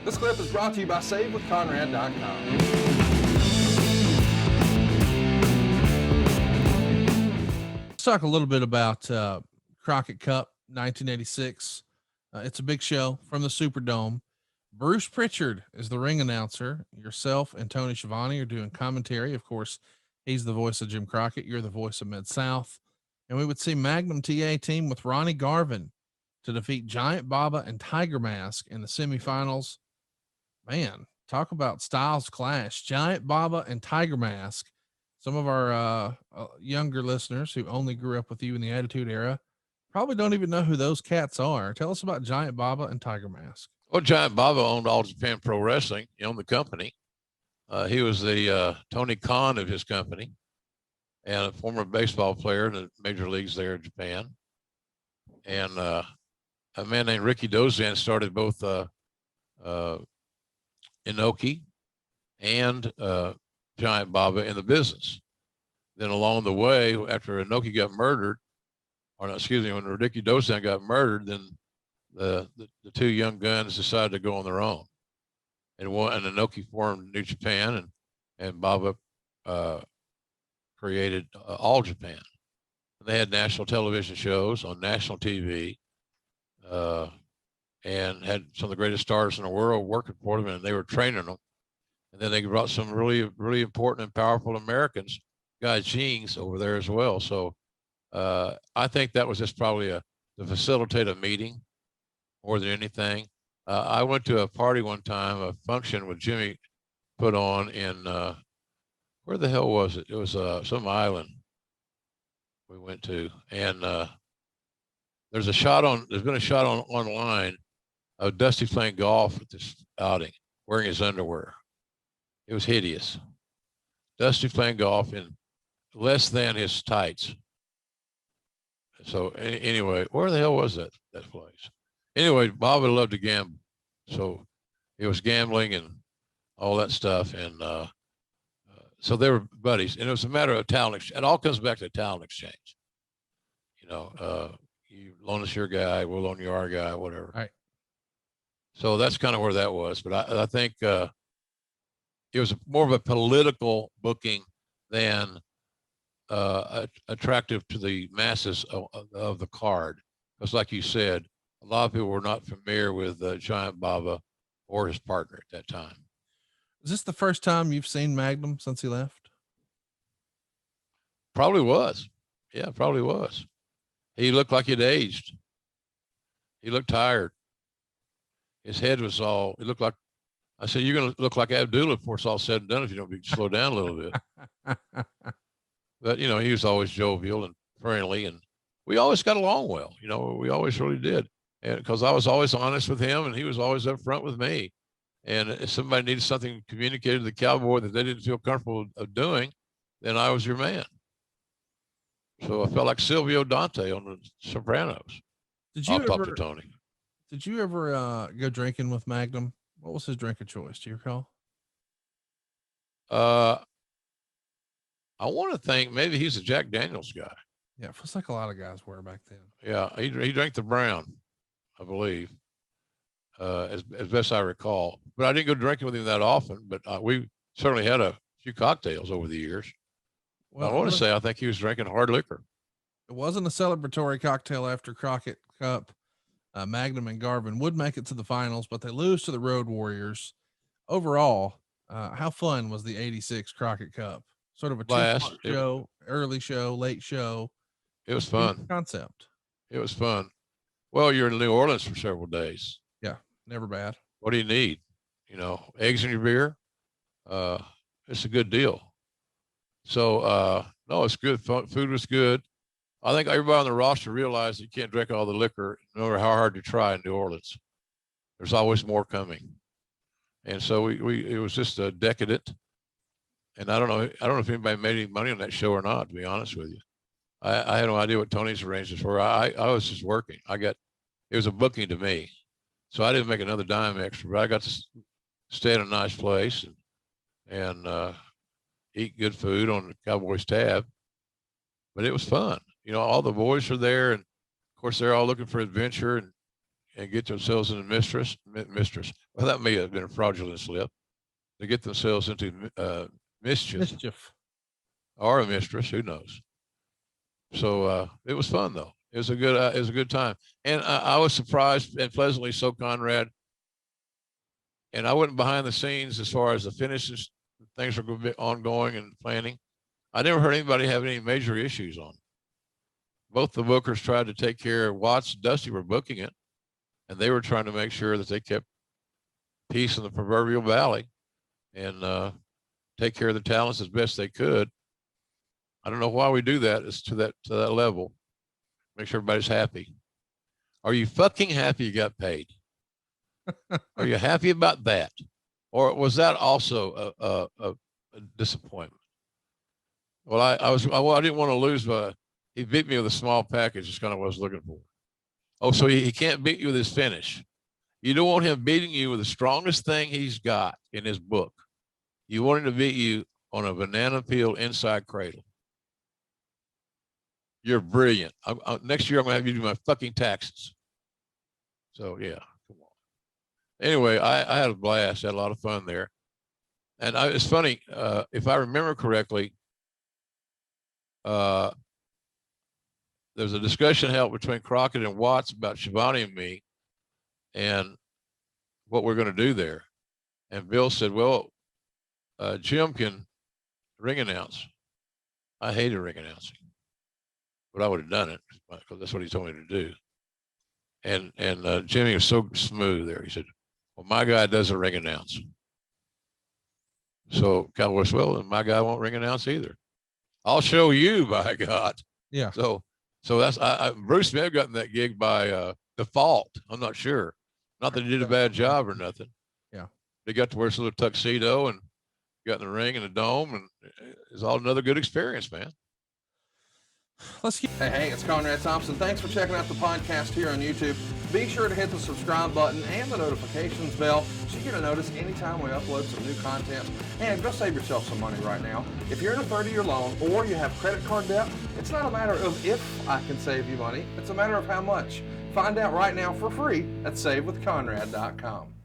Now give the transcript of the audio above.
This clip is brought to you by SaveWithConrad.com. Let's talk a little bit about Crockett Cup 1986. It's a big show from the Superdome. Bruce Pritchard is the ring announcer. Yourself and Tony Schiavone are doing commentary. Of course, he's the voice of Jim Crockett. You're the voice of Mid-South. And we would see Magnum TA team with Ronnie Garvin to defeat Giant Baba and Tiger Mask in the semifinals. Man, talk about styles clash. Giant Baba and Tiger Mask. Some of our younger listeners who only grew up with you in the Attitude Era probably don't even know who those cats are. Tell us about Giant Baba and Tiger Mask. Well, Giant Baba owned All Japan Pro Wrestling. He owned the company. He was the Tony Khan of his company and a former baseball player in the major leagues there in Japan. And a man named Ricky Dozan started both Inoki and Giant Baba in the business. Then along the way, after Inoki got murdered, or no, excuse me, when Ricky Dozan got murdered, then the two young guns decided to go on their own. And Inoki formed New Japan, and Baba created All Japan. And they had national television shows on national TV, and had some of the greatest stars in the world working for them, and they were training them. And then they brought some really, really important and powerful Americans, Gaijins, over there as well. So I think that was just probably to facilitate a meeting more than anything. I went to a party one time, a function with Jimmy put on in, where the hell was it? It was some island we went to. And there's been a shot online of Dusty playing golf at this outing, wearing his underwear. It was hideous. Dusty playing golf in less than his tights. So anyway, where the hell was that place? Anyway, Baba loved to gamble. So he was gambling and all that stuff. And so they were buddies. And it was a matter of talent exchange. It all comes back to talent exchange. You know, you loan us your guy, we'll loan you our guy, whatever. Right. So that's kind of where that was. But I think it was more of a political booking than attractive to the masses of the card. Because like you said, a lot of people were not familiar with Giant Baba or his partner at that time. Is this the first time you've seen Magnum since he left? Probably was. Yeah, probably was. He looked like he'd aged. He looked tired. His head was all, it looked like, I said, you're going to look like Abdullah before it's all said and done if you don't slow down a little bit. But, you know, he was always jovial and friendly, and we always got along well. You know, we always really did. And because I was always honest with him and he was always upfront with me. And if somebody needed something communicated to the cowboy that they didn't feel comfortable of doing, then I was your man. So I felt like Silvio Dante on the Sopranos. I'll talk to Tony. Did you ever go drinking with Magnum? What was his drink of choice? Do you recall? I want to think maybe he's a Jack Daniels guy. Yeah, it feels like a lot of guys were back then. Yeah, he drank the brown, I believe, as best I recall. But I didn't go drinking with him that often. But we certainly had a few cocktails over the years. Well, I want to say I think he was drinking hard liquor. It wasn't a celebratory cocktail after Crockett Cup. Magnum and Garvin would make it to the finals, but they lose to the Road Warriors. Overall, how fun was the '86 Crockett Cup? Sort of a two-part show, early show, late show. It was fun. Concept. It was fun. Well, you're in New Orleans for several days. Yeah, never bad. What do you need? You know, eggs in your beer. It's a good deal. So, no, it's good. Food was good. I think everybody on the roster realized you can't drink all the liquor, no matter how hard you try in New Orleans. There's always more coming. And so it was just a decadent. And I don't know if anybody made any money on that show or not, to be honest with you. I had no idea what Tony's arrangements were. I was just working. It was a booking to me. So I didn't make another dime extra, but I got to stay in a nice place and eat good food on the Cowboys tab. But it was fun. You know, all the boys are there, and of course they're all looking for adventure, and and get themselves into mistress. Well, that may have been a fraudulent slip. To get themselves into mischief or a mistress, who knows? So it was fun though. It was a good time, and I was surprised and pleasantly so, Conrad. And I went behind the scenes as far as the finishes, things are going to be ongoing and planning. I never heard anybody have any major issues on it. Both the bookers tried to take care of Watts. Dusty were booking it, and they were trying to make sure that they kept peace in the proverbial valley and take care of the talents as best they could. I don't know why we do that. It's to that level. Make sure everybody's happy. Are you fucking happy you got paid? Are you happy about that? Or was that also a disappointment? Well, I didn't want to lose, but he beat me with a small package. That's kind of what I was looking for. Oh, so he can't beat you with his finish. You don't want him beating you with the strongest thing he's got in his book. You want him to beat you on a banana peel inside cradle. You're brilliant. Next year, I'm going to have you do my fucking taxes. So, yeah, come on. Anyway, I had a blast. I had a lot of fun there. And it's funny, if I remember correctly, there's a discussion held between Crockett and Watts about Shivani and me and what we're going to do there. And Bill said, well, Jim can ring announce. I hated ring announcing, but I would have done it because that's what he told me to do. And Jimmy was so smooth there. He said, well, my guy doesn't ring announce. So Cowboys, well, my guy won't ring announce either. I'll show you, by God. Yeah. So that's Bruce may have gotten that gig by default. I'm not sure. Not that he did a bad job or nothing. Yeah. They got to wear his little tuxedo and got in the ring in the dome, and it's all another good experience, man. Hey, it's Conrad Thompson. Thanks for checking out the podcast here on YouTube. Be sure to hit the subscribe button and the notifications bell so you get a notice anytime we upload some new content. And go save yourself some money right now. If you're in a 30-year loan or you have credit card debt, it's not a matter of if I can save you money. It's a matter of how much. Find out right now for free at SaveWithConrad.com.